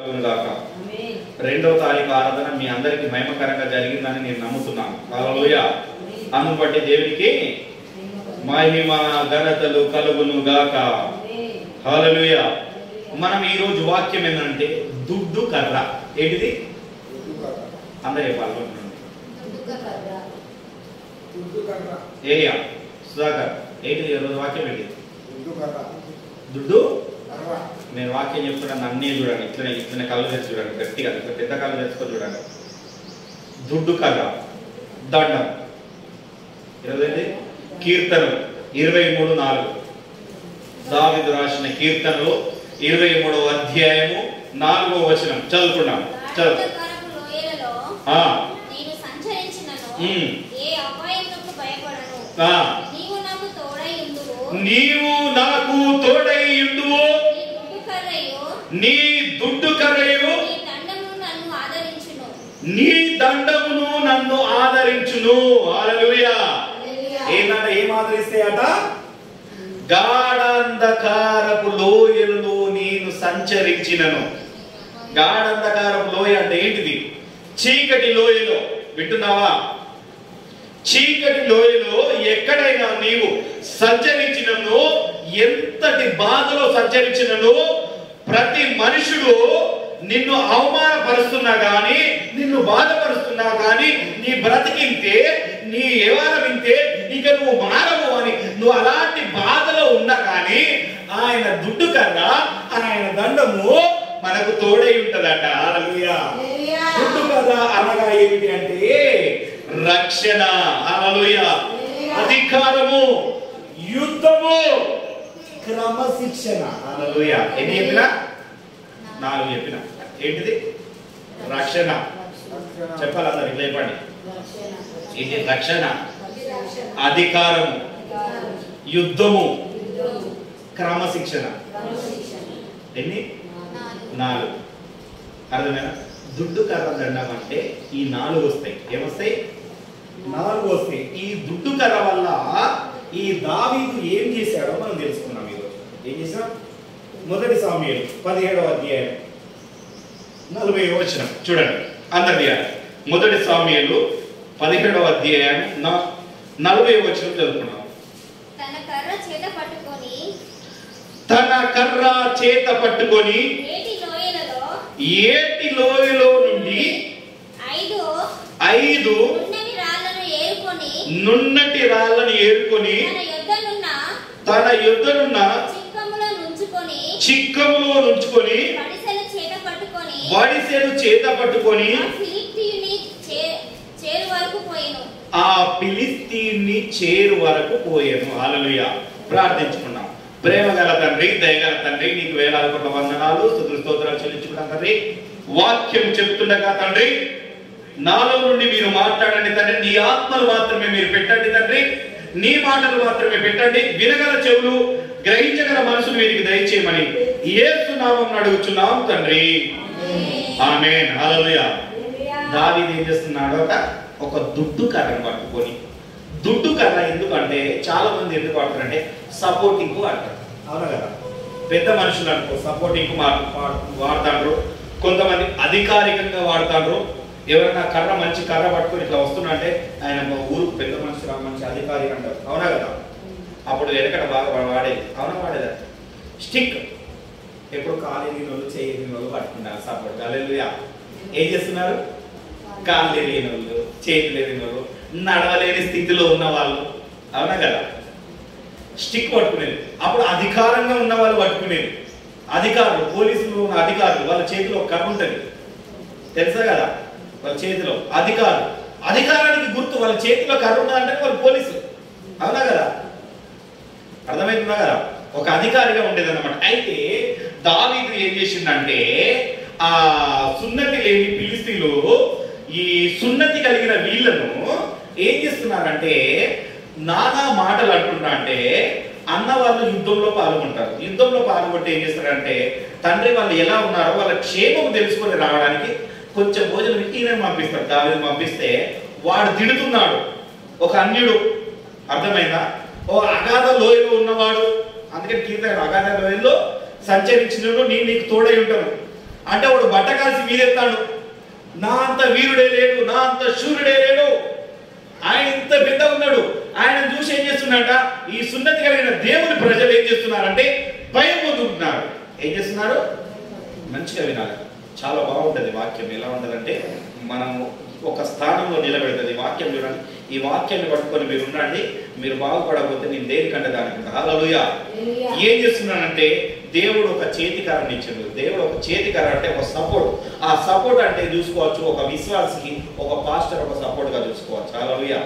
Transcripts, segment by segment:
రెండవ తారీఖు ఆరాధన మీ అందరికి మహిమకరంగా జరిగిందని నేను నమ్ముతున్నాను. హల్లెలూయా. అందును బట్టి దేవునికి మహిమ ఘనతలు కలుగును గాక. హల్లెలూయా. మనం ఈ రోజు వాక్యం ఏంటంటే దుడ్డు కర్ర. ఏంటిది? అందరే పాల్గొంటున్నాను. ఏయా సుధాకర్, ఏంటిది ఈరోజు వాక్యం? ఏంటి దుడ్డు? నేను వాక్యం చెప్తున్నాను, అన్నీ చూడండి. ఇట్లనే కళ్ళు తెచ్చి చూడండి, గట్టిగా ఇట్లా పెద్ద కళ్ళు తెచ్చుకొని చూడండి. దుడ్డు కర్ర, దండం. ఈరోజు కీర్తనలు 23:4 దావీదు రాసిన కీర్తనలు 23వ అధ్యాయము 4వ వచనం చదువుకున్నాం. నీవు నాకు తోడై ఉండువు, నీ దుడ్డు కర్రయు నీ దండమును నన్ను ఆదరించును. హల్లెలూయా. ఏనాడు ఏం ఆదరిస్తాయట? గాఢాంధకారపు లోయలలో నేను సంచరించినను. గాఢాంధకారపు లోయ అంటే ఏంటిది? చీకటి లోయలో. వింటున్నావా? చీకటి లోయలో ఎక్కడైనా నీవు సంచరించినను, ఎంతటి బాధలో సంచరించినను, ప్రతి మనుషుడు నిన్ను అవమానపరుస్తున్నా గాని, నిన్ను బాధపరుస్తున్నా గాని, నీ బ్రతికింతే, నీ వ్యవహారం ఇంతే, ఇక నువ్వు మారవు అని నువ్వు అలాంటి బాధలో ఉన్నా కానీ ఆయన దుడ్డు కన్నా ఆయన దండము మనకు తోడై ఉంటదట. హల్లెలూయా. దుడ్డు కర్ర అనగా ఏమిటి అంటే రక్షణ. హల్లెలూయా. అధికారము, యుద్ధము, క్రమశిక్షణ. హల్లెలూయా. ఎన్ని చెప్పినా? 4 చెప్పినా. ఏంటిది? రక్షణ. చెప్పాలి అందరు, ఇట్లా చెప్పండి. ఇది రక్షణ, అధికారము, యుద్ధము, క్రమశిక్షణ. ఎన్ని? 4. అర్థమైనా? దుడ్డు కర్ర దండం అంటే ఈ 4 వస్తాయి. ఏమొస్తాయి? 4 వస్తాయి. ఈ దుడ్డు కర్ర వల్ల ఈ దావీదు ఏం చేశాడో మనం తెలుసుకున్నాం ఈరోజు. ఏం చేశాం? మొదటి సామ్యూయేలు 17వ అధ్యాయం 40వ వచనం చూడండి. అందరి మొదటి సామ్యూయేలు 17వ అధ్యాయం 40వ వచనం చదువుకున్నాం. తన కర్ర చేత పట్టుకొని ఏటి లోయలో నుండి 5 నున్నటి రాళ్లను ఏరుకొని తన యుద్ధనున్న చిక్కములో నుంచుకొని వడిసెను చేత పట్టుకొని ఆ ఫిలిస్తీయుని చేరు వరకు పోయాను. హల్లెలూయా. ప్రార్థించుకున్నాం. ప్రేమ గల తండ్రి, దయగల తండ్రి, నీకు వేలాది కోట్ల వందనాలు, స్తుతులు స్తోత్రాలు చెల్లించుకున్నాం తండ్రి. వాక్యం చెప్తుండగా తండ్రి, నాలో నుండి మీరు మాట్లాడండి తండ్రి. నీ ఆత్మలు మాత్రమే మీరు పెట్టండి తండ్రి. నీ మాటలు మాత్రమే పెట్టండి. వినగల చెవులు, గ్రహించగల మనసులు వీరికి దయచేయమని యేసు నామమున అడుగుచున్నాం తండ్రి. ఆమేన్. హల్లెలూయా. దావీదు ఏం చేస్తున్నాడు? ఒక దుడ్డు కర్రను పట్టుకొని. దుడ్డు కర్ర ఎందుకంటే చాలా మంది ఎందుకు వాడతారంటే సపోర్టింగ్ వాడతారు. అవునా కదా? పెద్ద మనుషులు అనుకో సపోర్టింగ్ వాడతారు. కొంతమంది అధికారికంగా వాడతారు. ఎవరైనా కర్ర మంచి కర్ర పట్టుకొని ఇట్లా వస్తున్నా అంటే ఆయన ఊరుకు పెద్ద మనుషులు, మంచి అధికారి అంటారు. అవునా కదా? అప్పుడు వెనకట బాగా వాడేది. అవునా? వాడేదా? స్టిక్. ఎప్పుడు కాలు ఎరిగిన వాళ్ళు, చేయి ఎరిగిన వాళ్ళు పట్టుకుంటారు సపోర్ట్. హల్లెలూయా. ఏం చేస్తున్నారు? కాళ్ళు ఎరిగిన వాళ్ళు, చేతులు ఎరిగిన వాళ్ళు, నడవలేని స్థితిలో ఉన్న వాళ్ళు. అవునా కదా? స్టిక్ పట్టుకునేది. అప్పుడు అధికారంగా ఉన్న వాళ్ళు పట్టుకునేది. అధికారులు, పోలీసులు ఉన్న అధికారులు, వాళ్ళ చేతిలో కర్ర ఉంటుంది. తెలుసా కదా? వాళ్ళ చేతిలో అధికారానికి గుర్తు వాళ్ళ చేతిలో కర్ర ఉన్నదంటే వాళ్ళు పోలీసులు. అవునా కదా? అర్థమవుతుందా కదా? ఒక అధికారిగా ఉండేది అన్నమాట. అయితే దావీదు ఏం చేసిందంటే ఆ సున్నతి లేని ఫిలిస్తీయులు ఈ సున్నతి కలిగిన వీళ్ళను ఏం చేస్తున్నారంటే నానా మాటలు అంటున్నా అంటే అన్న వాళ్ళు యుద్ధంలో పాల్గొంటారు. యుద్ధంలో పాల్గొంటే ఏం చేస్తారంటే తండ్రి వాళ్ళు ఎలా ఉన్నారో వాళ్ళ క్షేమం తెలుసుకొని రావడానికి కొంచెం భోజనం ఈయన పంపిస్తాడు. దావీదు పంపిస్తే వాడు తిడుతున్నాడు. ఒక అన్యుడు. అర్థమైందా? ఓ అగాధ లోయలో ఉన్నవాడు. అందుకని కీర్తన అగాధ లోయలో సంచరించినను నేను నీకు తోడై ఉంటాను. అంటే వాడు బట్ట కాల్చి మీదెత్తాడు. నా అంత వీరుడే లేడు, నా అంత శూరుడే లేడు, ఆయన ఇంత పెద్ద ఉన్నాడు. ఆయన చూసి ఏం చేస్తున్నాడ, ఈ సున్నతి కలిగిన దేవుని ప్రజలు ఏం చేస్తున్నారంటే భయం పొందుకుంటున్నారు. ఏం చేస్తున్నారు? మంచిగా వినాలి, చాలా బాగుంటుంది వాక్యం. ఎలా ఉంటుందంటే మనము ఒక స్థానంలో నిలబెడుతుంది వాక్యం. చూడండి, ఈ వాక్యాన్ని పట్టుకొని మీరు ఉండండి. మీరు బాగుపడకపోతే నేను దేనికంటే దానికంటే. హల్లెలూయా. ఏం చేస్తున్నానంటే దేవుడు ఒక చేతికర్రని ఇచ్చాడు. దేవుడు ఒక చేతికర్ర అంటే ఒక సపోర్ట్. ఆ సపోర్ట్ అంటే చూసుకోవచ్చు, ఒక విశ్వాసికి ఒక పాస్టర్ ఒక సపోర్ట్ గా చూసుకోవచ్చు. హల్లెలూయా.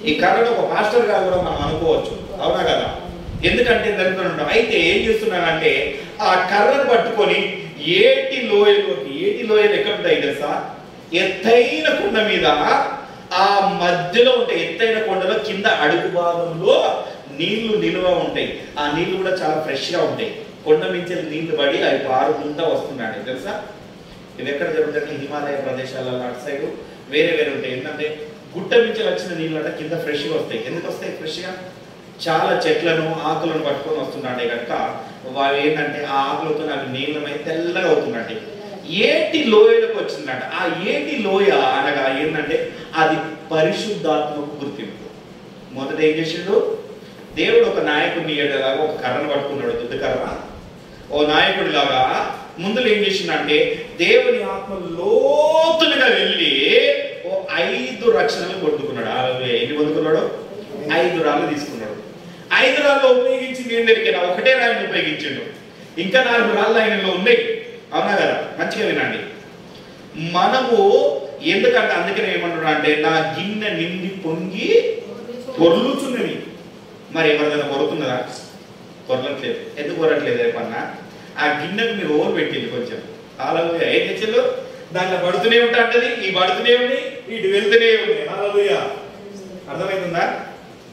ఈ కర్రను ఒక పాస్టర్ గా కూడా మనం అనుకోవచ్చు, అవునా కదా? ఎందుకంటే దరిద్రం. అయితే ఏం చేస్తున్నానంటే ఆ కర్రను పట్టుకొని ఏటి లోయలోకి, ఏటి లోయలు ఎక్కడ ఉంటాయి తెలుసా? ఎత్తైన కొండ మీద, ఆ మధ్యలో ఉంటాయి ఎత్తైన కొండలో కింద అడుగు భాగంలో నీళ్లు నిల్వ ఉంటాయి. ఆ నీళ్లు కూడా చాలా ఫ్రెష్ గా ఉంటాయి. కొండ మించి నీళ్లు పడి అవి పారుకుంటా వస్తున్నాయి తెలుసా? ఇవి ఎక్కడ జరుగుతాయి? హిమాలయ ప్రదేశాలలో అటు సైడ్ వేరే వేరే ఉంటాయి. ఏంటంటే గుట్ట మించి వచ్చిన నీళ్ళు అంటే కింద ఫ్రెష్గా వస్తాయి. ఎందుకు వస్తాయి ఫ్రెష్గా? చాలా చెట్లను ఆకులను పట్టుకొని వస్తున్నాడే కనుక వాళ్ళు ఏంటంటే ఆ ఆకులతో అవి నీళ్ళమై తెల్లగా అవుతున్నాయి. ఏటి లోయలకు వచ్చిందంట. ఆ ఏటి లోయ అనగా ఏంటంటే అది పరిశుద్ధాత్మకు గుర్తింపు. మొదట ఏం చేసిండు? దేవుడు ఒక నాయకుడిని ఏడలాగా ఒక కర్రను పట్టుకున్నాడు, దుడ్డు కర్ర. ఓ నాయకుడి లాగా ముందులో ఏం చేసిందంటే దేవుని ఆత్మ లోతులుగా వెళ్ళి ఓ 5 రక్షణలు కొట్టుకున్నాడు. ఎన్ని పొందుకున్నాడు? 5 రాళ్ళు తీసుకున్నాడు. 5 రాళ్ళు ఉపయోగించింది ఏం దొరికినా ఒకటే రాయిని ఉపయోగించిండు. ఇంకా 4 రాళ్ళు ఆయనలో ఉన్నాయి, అవునా కదా? మంచిగా వినండి. మనము ఎందుకంటే అందుకనే ఏమంటున్నా అంటే నా గిన్నె నిండి పొంగి పొర్లుచున్నది. మరి ఎవరిదైనా పొరుతున్నదా? పొరలట్లేదు. ఎందుకు పొరట్లేదు? రేపన్నా ఆ గిన్నెకు మీరు ఓవర్ పెట్టింది కొంచెం. హల్లెలూయా. ఏం తెచ్చిందో దాంట్లో పడుతూనే ఉంటుంది, ఈ పడుతూనే ఉంది, ఇటు వెళ్తూనే ఉంది. హల్లెలూయా. అర్థమవుతుందా?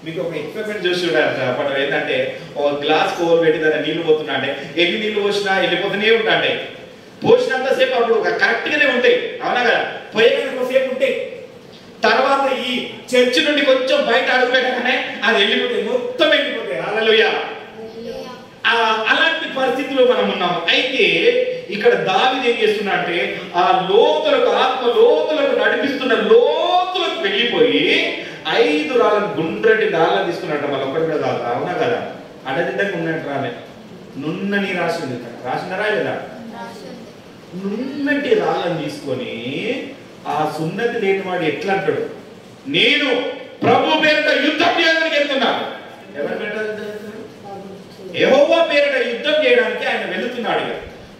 మీకు ఒక ఎక్స్పెరిమెంట్ చూసి చూడాలి. అప్పుడు ఏంటంటే ఒక గ్లాస్ ఓవర్ పెట్టి దాన్ని నీళ్లు పోతున్నా అంటే ఎన్ని నీళ్లు పోసినా వెళ్ళిపోతూనే ఉంటాయి. పోసినంతసేపు అప్పుడు కరెక్ట్ గానే ఉంటాయి, అవునా కదా? పోయేగానే సేపు ఉంటాయి. తర్వాత ఈ చర్చి నుండి కొంచెం బయట అడుగు పెట్టగానే అది వెళ్ళిపోతాయి, మొత్తం వెళ్ళిపోతాయి. హల్లెలూయా. అలాంటి పరిస్థితిలో మనం ఉన్నాము. అయితే ఇక్కడ దావీదు ఏం చేస్తున్నా అంటే ఆ లోతులకు, ఆత్మ లోతులకు నడిపిస్తున్న లోతులకు వెళ్ళిపోయి 5 రాళ్ళను, గుండ్రటి రాళ్ళను తీసుకున్నట్ట. మళ్ళీ ఒకటి కూడా కాదు, అవునా కదా? అడదిడ్డంగా ఉన్నట్టు రాలే, నున్నని రాసింది. రాసిందరా లేదా? నున్నటి రాళ్ళని తీసుకొని ఆ సున్నతి లేని వాడు ఎట్లా అంటాడు? నేను ప్రభు పేరిట యుద్ధం చేయడానికి వెళ్తున్నాను. ఎవరి పేరిట? యెహోవా పేరిట యుద్ధం చేయడానికి ఆయన వెళుతున్నాడు.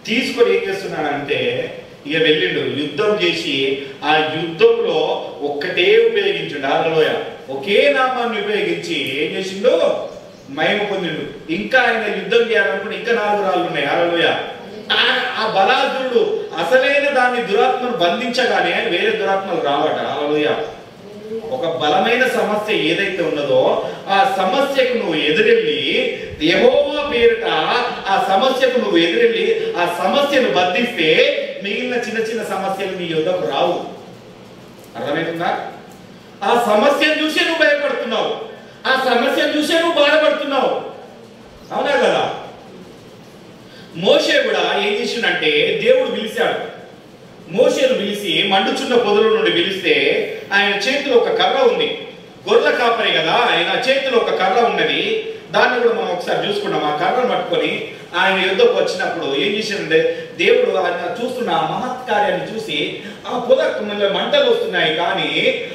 తీసుకొని ఏం చేస్తున్నాడంటే ఇక వెళ్ళిండు, యుద్ధం చేసి ఆ యుద్ధంలో ఒక్కటే ఉపయోగించుండు. హల్లెలూయా. ఒకే నామాన్ని ఉపయోగించి ఏం చేసిండు? మహిమ పొందిండు. ఇంకా ఆయన యుద్ధం చేయాలనుకుంటే ఇంకా 4 రాళ్ళు ఉన్నాయి. హల్లెలూయా. ఆ బలాదురుడు అసలైన దాన్ని దురాత్మను బంధించగానే వేరే దురాత్మలు రావట. హల్లెలూయా. ఒక బలమైన సమస్య ఏదైతే ఉన్నదో ఆ సమస్యకు నువ్వు ఎదురెళ్ళి యెహోవా పేరిట ఆ సమస్యకు నువ్వు ఎదురెళ్ళి ఆ సమస్యను బంధిస్తే మిగిలిన చిన్న చిన్న సమస్యలు నీ యుద్ధకు రావు. అర్థమవుతుందా? ఆ సమస్యను చూసే నువ్వు భయపడుతున్నావు, ఆ సమస్యను చూసే నువ్వు బాధపడుతున్నావు, అవునా కదా? మోషే కూడా ఏం చేసిండంటే దేవుడు పిలిచాడు. మోషేను పిలిచి మండుచున్న పొదల నుండి పిలిస్తే ఆయన చేతిలో ఒక కర్ర ఉంది. గొర్రెల కాపరి కదా ఆయన, చేతిలో ఒక కర్ర ఉన్నది. దాన్ని కూడా మనం ఒకసారి చూసుకున్నాం. ఆ కర్రను పట్టుకొని ఆయన యుద్ధకు వచ్చినప్పుడు ఏం చేసిందంటే దేవుడు ఆయన చూస్తున్న ఆ మహత్కార్యాన్ని చూసి ఆ పొద మంటలు వస్తున్నాయి కానీ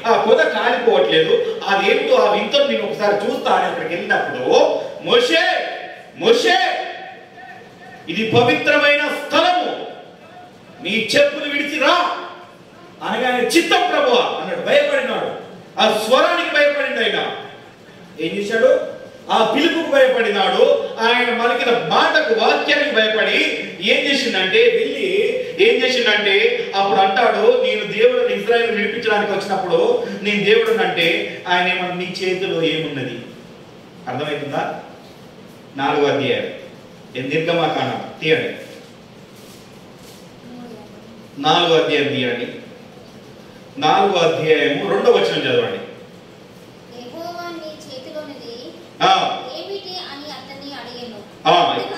ఆ పొద కాలిపోవట్లేదు, అదేంటో ఆ వింతో నేను ఒకసారి చూస్తా అని అక్కడికి వెళ్ళినప్పుడు మోషే మోషే ఇది పవిత్రమైన స్థలము, నీ చెప్పులు విడిచిరా అనగానే చిత్తం ప్రభువా అన్నాడు. భయపడినాడు. ఆ స్వరానికి భయపడింది. ఆయన ఏం చేశాడు? ఆ పిలుపుకు భయపడినాడు. ఆయన మలికిన మాటకు, వాక్యానికి భయపడి ఏం చేసిందంటే వెళ్ళి ఏం చేసిందంటే అప్పుడు అంటాడు, నేను దేవుడు ఇశ్రాయేలు విడిపించడానికి వచ్చినప్పుడు నేను దేవుడు అంటే ఆయన ఏమన్నా నీ చేతిలో ఏమున్నది? అర్థమవుతుందా? 4వ అధ్యాయం నిర్గమకాండం తీయండి. 4వ అధ్యాయం తీయండి. 4వ అధ్యాయము 2వ వచనం చదవండి. యెహోవా నీ చేతిలోనిది ఏమిటి అని అతన్ని అడిగాను.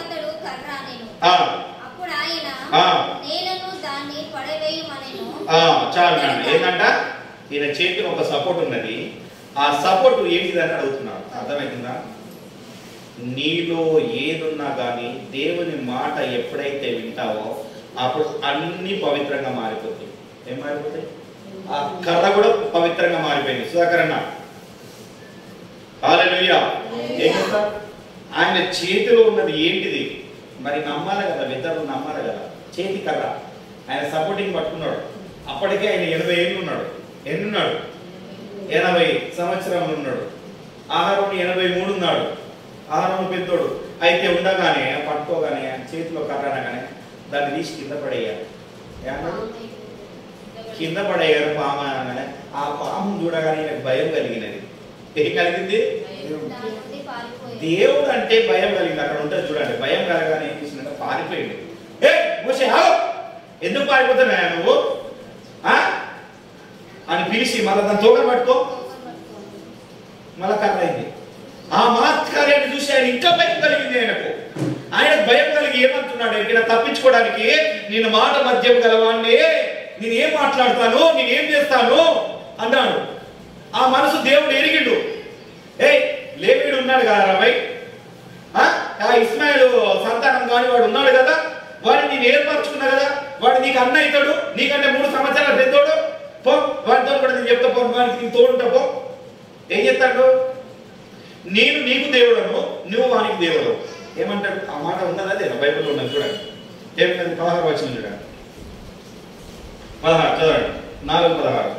అతడు కర్ర అనెను. అప్పుడు ఆయన నేలను చాలు నాన్న. ఏంటంట, ఈయన చేతిలో ఒక సపోర్ట్ ఉన్నది. ఆ సపోర్ట్ ఏంటిదని అడుగుతున్నాడు. అర్థమవుతుందా? నీలో ఏదున్నా కానీ దేవుని మాట ఎప్పుడైతే వింటావో అప్పుడు అన్ని పవిత్రంగా మారిపోతాయి. ఏం మారిపోతాయి? ఆ కర్ర కూడా పవిత్రంగా మారిపోయింది. సుధాకర్ అన్న హల్లెలూయా. ఏం చేస్తారు? ఆయన చేతిలో ఉన్నది ఏంటిది మరి? నమ్మాలి కదా, ఇద్దరు నమ్మాలి కదా. చేతి కర్ర ఆయన సపోర్టింగ్ పట్టుకున్నాడు. అప్పటికే ఆయన 80 ఏళ్ళు ఉన్నాడు. ఎన్నున్నాడు? 80 సంవత్సరాలు ఉన్నాడు. ఆహారం 83 ఉన్నాడు. ఆహారం పెద్దోడు అయితే ఉండగానే పట్టుకోగానే చేతిలో కర్ర అనగానే దాన్ని తీసి కింద పడేయాలి. ఏమన్నాడు? కింద పడేయారు పాము అనగానే ఆ పాము చూడగానే భయం కలిగినది. ఏం కలిగింది? దేవుడు అంటే భయం కలిగింది. అక్కడ ఉంటుంది చూడండి. భయం కలగానే ఏం చేసిందంటే పారిపోయింది. ఏ మోషే ఎందుకు పారిపోతున్నా నువ్వు అని పిలిచి మళ్ళీ దాన్ని తోకలు పట్టుకో, మళ్ళా కర్ర అయింది. ఆ మహత్కార్యాన్ని చూసి ఆయన ఇంకా భయం కలిగింది. ఆయనకు భయం కలిగి ఏమంటున్నాడు? ఇక్కడ తప్పించుకోవడానికి నేను మాట మధ్యం గలవాడిని, నేను ఏం మాట్లాడతాను, నేను ఏం చేస్తాను అన్నాడు. ఆ మనసు దేవుడు ఎరిగిండు. లేవీడు ఉన్నాడు కదా రామై, ఆ ఇస్మాయిల్ సంతానం కాని వాడు ఉన్నాడు కదా, వాడిని నేను ఏర్పరచుకున్నా కదా, వాడు నీకు అన్న అవుతాడు, నీకంటే 3 సంవత్సరాల పెద్దోడు. పో వాడితో కూడా నేను చెప్తా, పో వానికి నీకు తోడుంటా పో. ఏం చెప్తాడు? నేను నీకు దేవుడను, నువ్వు వానికి దేవుడు. ఏమంటాడు? ఆ మాట ఉన్నదా లేదా? బైబిల్లో ఉన్నది చూడండి. ఏమిటది? 16 వచనం చూడండి. 16 చదవండి. 4:16.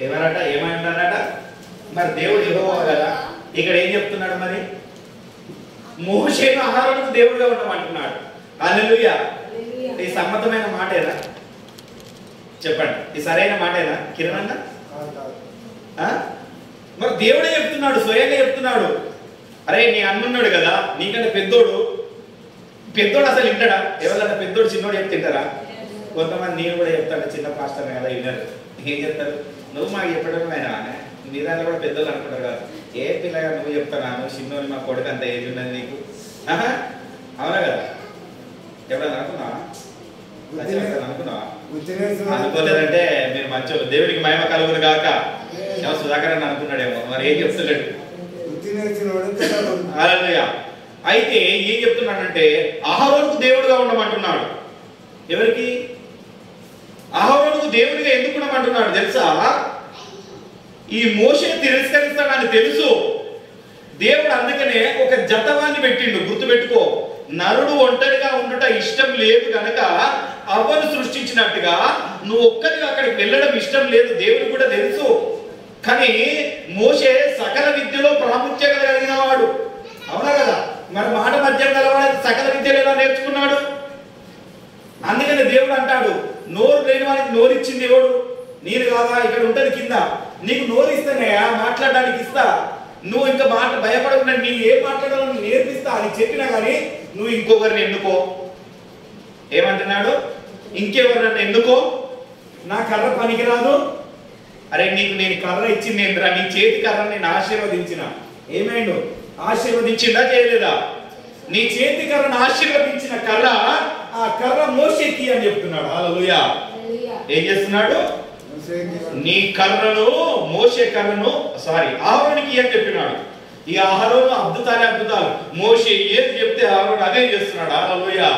ఏమన్నారట? ఏమన్నారట? మరి దేవుడు యెహోవా కదా. ఇక్కడ ఏం చెప్తున్నాడు? మరి మోషేను అహరోనుకు దేవుడుగా ఉండమంటున్నాడు. హల్లెలూయా. ఈ సమ్మతమైన మాటేనా? చెప్పండి, ఈ సరైన మాటేనా కిరణ్ అన్న? మరి దేవుడే చెప్తున్నాడు, స్వయంగా చెప్తున్నాడు. అరే నీ అన్నున్నాడు కదా, నీకంటే పెద్దోడు అసలు వింటాడా? ఎవరన్నా పెద్దోడు చిన్నోడు చెప్తే తింటారా? కొంతమంది నేను కూడా చెప్తాను, చిన్న పాస్టర్ కదా విన్నారు. ఏం చెప్తారు? నువ్వు మాకు చెప్పడం అయినా మీ దాంట్లో కూడా పెద్దోళ్ళు అనుకుంటారు కదా, ఏ పిల్లగా నువ్వు చెప్తాను, చిన్నోళ్ళు మా కొడుకు అంత ఏజ్ ఉన్నది నీకు. అవునా కదా? ఎవరైనా అనుకున్నావా? అనుకున్నావా? అనుకోలేదంటే మీరు మంచోళ్ళు. దేవుడికి మహిమ కలుగును గాక. సుధాకర్ అని అనుకున్నాడేమో, మరి ఏం చెప్తున్నాడు? హల్లెలూయా. అయితే ఏం చెప్తున్నాడంటే అహరోనుకు దేవుడుగా ఉండమంటున్నాడు. ఎవరికి? అహరోనుకు దేవుడిగా ఎందుకు ఉండమంటున్నాడు తెలుసా? ఈ మోషే తిరస్కరిస్తాడని తెలుసు దేవుడు. అందుకనే ఒక జతవాన్ని పెట్టిండు. గుర్తుపెట్టుకో, నరుడు ఒంటరిగా ఉండుట ఇష్టం లేదు కనుక అవ్వను సృష్టించినట్టుగా నువ్వు ఒక్కరిగా అక్కడికి వెళ్ళడం ఇష్టం లేదు, దేవుడు కూడా తెలుసు. కానీ మోషే సకల విద్యలో ప్రాముఖ్యత కలిగిన వాడు. అవునా కదా? మరి మాట మధ్యం గలవాడు సకల విద్యలు ఎలా నేర్చుకున్నాడు? అందుకని దేవుడు అంటాడు, నోరు లేని వానికి నోరిచ్చింది ఎవడు? నేను కాదా? ఇక్కడ ఉంటది కింద. నీకు నోరు ఇస్తానే మాట్లాడడానికి ఇస్తా. నువ్వు ఇంకా భయపడకుండా నీ ఏం మాట్లాడాలని నేర్పిస్తా అని చెప్పినా కానీ నువ్వు ఇంకొకరిని ఎన్నుకో. ఏమంటున్నాడు? ఇంకెవరినన్నా ఎన్నుకో, నా కర్ర పనికిరాదు. అరే నీకు నేను కర్ర ఇచ్చింది ఏంద్రా? నీ చేతి కర్ర నేను ఆశీర్వదించిన. ఏమైండు? ఆశీర్వదించిందా చేయలేదా? నీ చేతి కర్రను ఆశీర్వదించిన కర్ర, ఆ కర్ర మోషేకి అని చెప్తున్నాడు. హల్లెలూయా. ఏం చేస్తున్నాడు? నీ కర్రను, మోషే కర్రను అహరోనుకి అని చెప్పినాడు. ఈ అహరోను అద్భుతాలు. మోషే ఏది చెప్తే అహరోను అదే చేస్తున్నాడు. హల్లెలూయా.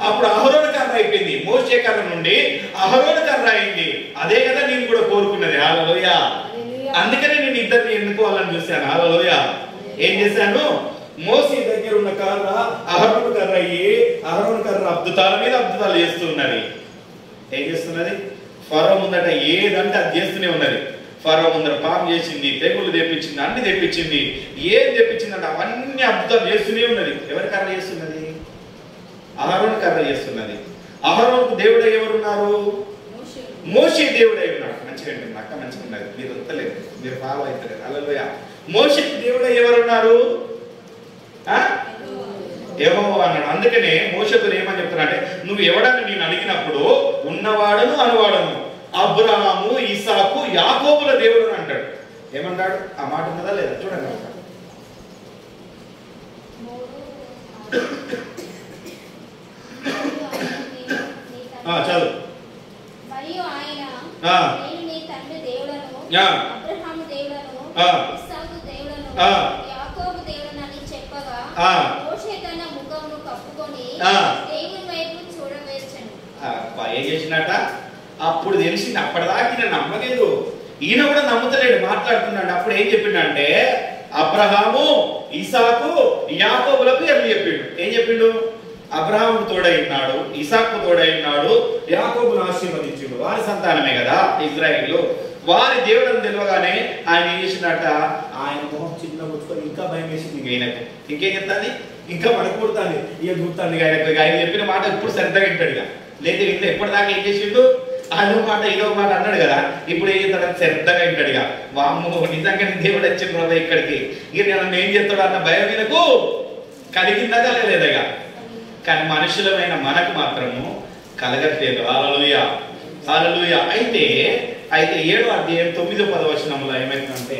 అప్పుడు అహరోను కర్ర అయిపోయింది. మోషే కర్ర నుండి అహరోను కర్ర అయింది. అదే కదా నేను కూడా కోరుకున్నది. హల్లెలూయా. అందుకనే నేను ఇద్దరిని ఎన్నుకోవాలని చూశాను. హల్లెలూయా. ఏం చేశాను? మోషే దగ్గర ఉన్న కర్ర అహరోను కర్ర అయ్యి, అహరోను కర్ర అద్భుతాల మీద అద్భుతాలు చేస్తున్నది. ఏం చేస్తున్నది? ఫరో ముందట ఏదంటే అది చేస్తూనే ఉన్నది. ఫరో ముందర పాపం చేసింది, తెగులు తెప్పించింది, అన్ని తెప్పించింది. ఏం తెప్పించిందంటే అవన్నీ అద్భుతాలు చేస్తూనే ఉన్నది. ఎవరి కర్ర చేస్తున్నది? అహరోను కర్ర చేస్తున్నది. అహరోనుకు దేవుడు ఎవరున్నారు? మోషే దేవుడై ఉన్నాడు. మంచిగా ఉంటుంది అక్క, మంచిగా ఉన్నది. మీరు వస్తలేదు, మీరు ఫాలో అవుతలేదు. హల్లెలూయా. మోషేకి దేవుడై ఎవరున్నారు? యెహోవా అన్నాడు. అందుకనే మోషేతో ఏమని చెప్తున్నాడంటే, నువ్వు ఎవడని నేను అడిగినప్పుడు ఉన్నవాడను అనువాడను, అబ్రహాము, ఇసాకు, యాకోబుల దేవుడు అంటాడు. ఏమంటాడు? ఆ మాట ఉన్నదా లేదా చూడండి. చదువు. మరియు ఆయన నేను నీ తండ్రి దేవుడను, అబ్రహాము దేవుడను, ఇస్సాకు దేవుడను, యాకోబు దేవుడను అని చెప్పగా మోషే తన ముఖమును కప్పుకొని దేవుని వైపు చూడవేర్చెను. ఏం చేసినట్ట? అప్పుడు తెలిసింది. అప్పటిదాకా ఈయన నమ్మలేదు, ఈయన కూడా నమ్ముతలేడు, మాట్లాడుతున్నాడు. అప్పుడు ఏం చెప్పిండంటే అబ్రహాము, ఇసాకు, యాకోబులకు ఎన్ని చెప్పిండు? ఏం చెప్పిండు? అబ్రహాము తోడై ఉన్నాడు, ఇసాకు తోడై ఉన్నాడు, యాకోబును ఆశీర్వదించుడు. వారి సంతానమే కదా ఇజ్రాయేలు. వారి దేవుడని తెలియగానే ఆయన ఏం చేసినట్ట? ఆయన మొహం చిన్న ముట్టుకొని ఇంకా భయం వేసింది. ఆయనకు ఇంకేం చెప్తాను, ఇంకా మనకూడతాను, ఇక గుర్తాను ఆయనకు. ఆయన చెప్పిన మాట ఇప్పుడు శ్రద్ధగా వింటాడుగా. లేదా ఇంత ఎప్పటిదాకా ఏం చేసిండు? అదో మాట ఇదో మాట అన్నాడు కదా, ఇప్పుడు ఏం చేస్తాడు? శ్రద్ధగా వింటాడుగా. వామ్మో నిజంగా దేవుడు వచ్చిన ప్రభు ఇక్కడికి, ఇక నేను ఏం చేస్తాడు అన్న భయం వీళ్ళకు కలిగిందా కలగలేదగా. కానీ మనుషులమైన మనకు మాత్రము కలగట్లేదు. హల్లెలూయా, హల్లెలూయా. అయితే 7వ అధ్యాయం 9-10 వచనంలో ఏమైతుందంటే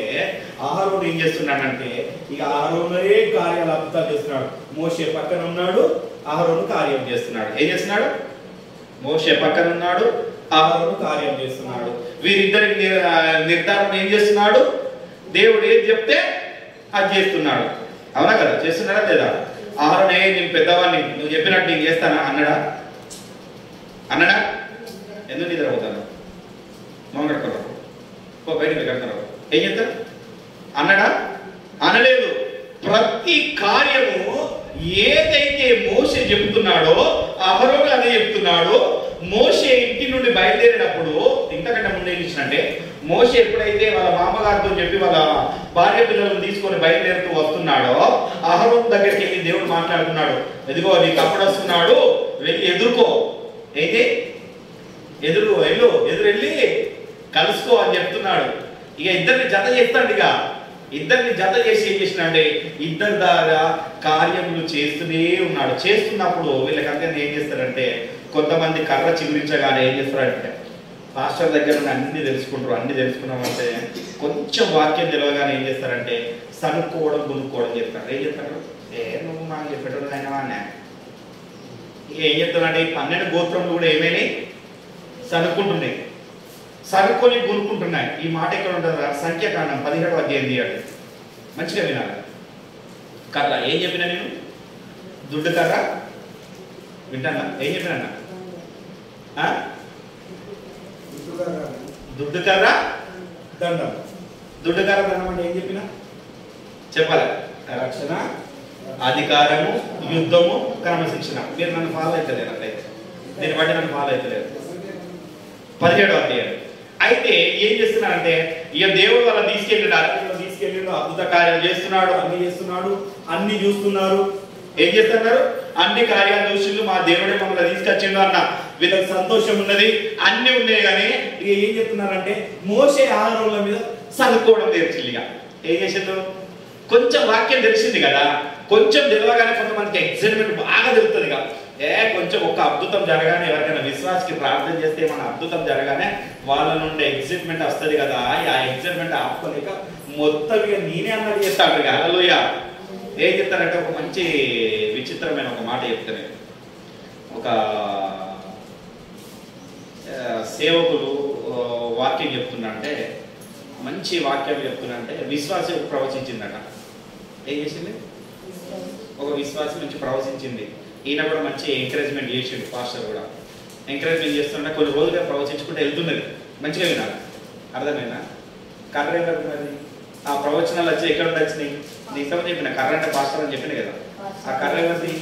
అహరోను ఏం చేస్తున్నాడంటే ఇక అహరోనే కార్యాలు అద్భుతాలు చేస్తున్నాడు. మోషే పక్కన ఉన్నాడు, అహరోను కార్యం చేస్తున్నాడు. ఏం చేస్తున్నాడు? మోషే పక్కన ఉన్నాడు, అహరోను కార్యం చేస్తున్నాడు. వీరిద్దరికి నిర్ధారణ ఏం చేస్తున్నాడు? దేవుడు ఏది చెప్తే అది చేస్తున్నాడు. అవునా కదా? చేస్తున్నాడా లేదా? అహరోనే నేను పెద్దవాడిని, నువ్వు చెప్పినట్టు నేను చేస్తానా అన్నాడా? అన్నాడా? ఎందుకు నిద్ర అవుతాను? మొహం కట్టుకుంటారు, బయటకు కడతారు. ఏం చెప్తారు? అన్నాడా? అనలేదు. ప్రతి కార్యము ఏదైతే మోషే చెబుతున్నాడో అహరోను అదే చెప్తున్నాడు. మోషే ఇంటి నుండి బయలుదేరినప్పుడు ఇంతకంటే ముందు ఏం ఇచ్చినంటే మోషే ఎప్పుడైతే వాళ్ళ మామగారితో చెప్పి వాళ్ళ భార్య పిల్లలను తీసుకొని బయలుదేరుతూ వస్తున్నాడో అహరోను దగ్గరికి వెళ్ళి దేవుడు మాట్లాడుతున్నాడు. ఎదుగో నీకు అప్పుడు వస్తున్నాడు, వెళ్ళి ఎదుర్కో. అయితే ఎదురెళ్ళి కలుసుకో అని చెప్తున్నాడు. ఇక ఇద్దరిని జత చేస్తాడు. ఇక ఇద్దరిని జత చేసి ఏం చేసినాడే ఇద్దరి ద్వారా కార్యములు చేస్తూనే ఉన్నాడు. చేస్తున్నప్పుడు వీళ్ళకంతా ఏం చేస్తారంటే కొంతమంది కర్ర చిగురించగానే ఏం చేస్తారంటే పాస్టర్ దగ్గర నుండి అన్ని తెలుసుకుంటారు. అన్ని తెలుసుకున్నామంటే కొంచెం వాక్యం తెలియగానే ఏం చేస్తారంటే సనుక్కోవడం, గునుక్కోవడం చేస్తారు. ఏం చెప్తారు? నువ్వు మాకు చెప్పేటోడు అయినా అన్నా. ఇక ఏం చెప్తానంటే 12 గోత్రములు కూడా ఏమైనాయి? సనుక్కుంటున్నాయి, సరుకొని గునుక్కుంటున్నాయి. ఈ మాట ఎక్కడ ఉంటుంది? సంఖ్యాకాండం 17వ అధ్యాయం తీయండి, మంచిగా వినాలి. కర్ర ఏం చెప్పినా నేను? దుడ్డు కర్ర వింటానా? ఏం చెప్పినా? దుడ్డు కర్ర దండం. దుడ్డు కర్ర దండం అంటే ఏం చెప్పినా చెప్పాలి? రక్షణ, అధికారము, యుద్ధము, క్రమశిక్షణ. మీరు నన్ను ఫాలో అవుతలేరు, అట్లయితే దీన్ని బట్టి నన్ను ఫాలో అవుతలేరు. 17వ అధ్యాయం. అయితే ఏం చేస్తున్నాడంటే ఇక దేవుడు వాళ్ళ తీసుకెళ్ళాడు, అద్భుత కార్యాలు చేస్తున్నాడు, అన్ని చేస్తున్నాడు, అన్ని చూస్తున్నారు. ఏం చేస్తున్నారు? అన్ని కార్యాలు చూసిండు, మా దేవుడే మమ్మల్ని తీసుకొచ్చిండు అన్న వీళ్ళకి సంతోషం ఉన్నది, అన్ని ఉన్నాయి. కానీ ఇక ఏం చెప్తున్నారంటే మోషే ఆహారంల మీద సనుక్కోవడం తెరిచింది. ఇక ఏం చేసిండు? కొంచెం వాక్యం తెలిసింది కదా, కొంచెం తెలియగానే కొంతమందికి ఎగ్జైట్మెంట్ బాగా తెలుస్తుంది. ఇక కొంచెం ఒక అద్భుతం జరగానే, ఎవరికైనా విశ్వాసకి ప్రార్థన చేస్తే మన అద్భుతం జరగానే వాళ్ళ నుండి ఎగ్జైట్మెంట్ వస్తుంది కదా. ఆ ఎగ్జైట్మెంట్ ఆపుకోలేక మొత్తం ఇక నేనే అన్నది చేస్తాడు. ఇక హల్లెలూయా. ఏం చెప్తారంటే ఒక మంచి విచిత్రమైన ఒక మాట చెప్తాను. ఒక సేవకులు వాక్యం చెప్తున్నంటే, మంచి వాక్యం చెప్తున్నంటే విశ్వాసం ప్రవచించిందట. ఏం చేసింది? ఒక విశ్వాసం నుంచి ప్రవచించింది. ఈయన కూడా మంచి ఎంకరేజ్మెంట్ చేసిండు. పాస్టర్ కూడా ఎంకరేజ్మెంట్ చేస్తుంటే కొన్ని రోజులుగా ప్రవచించుకుంటే వెళ్తున్నది. మంచిగా వినాలి, అర్థమైనా? కర్ర ఎవరు? ఆ ప్రవచనాలు వచ్చి ఎక్కడ వచ్చినాయి? ఇంతకుముందు చెప్పిన కర్ర అంటే పాస్టర్ అని చెప్పిన కదా. ఆ కర్ర ఎవరిది?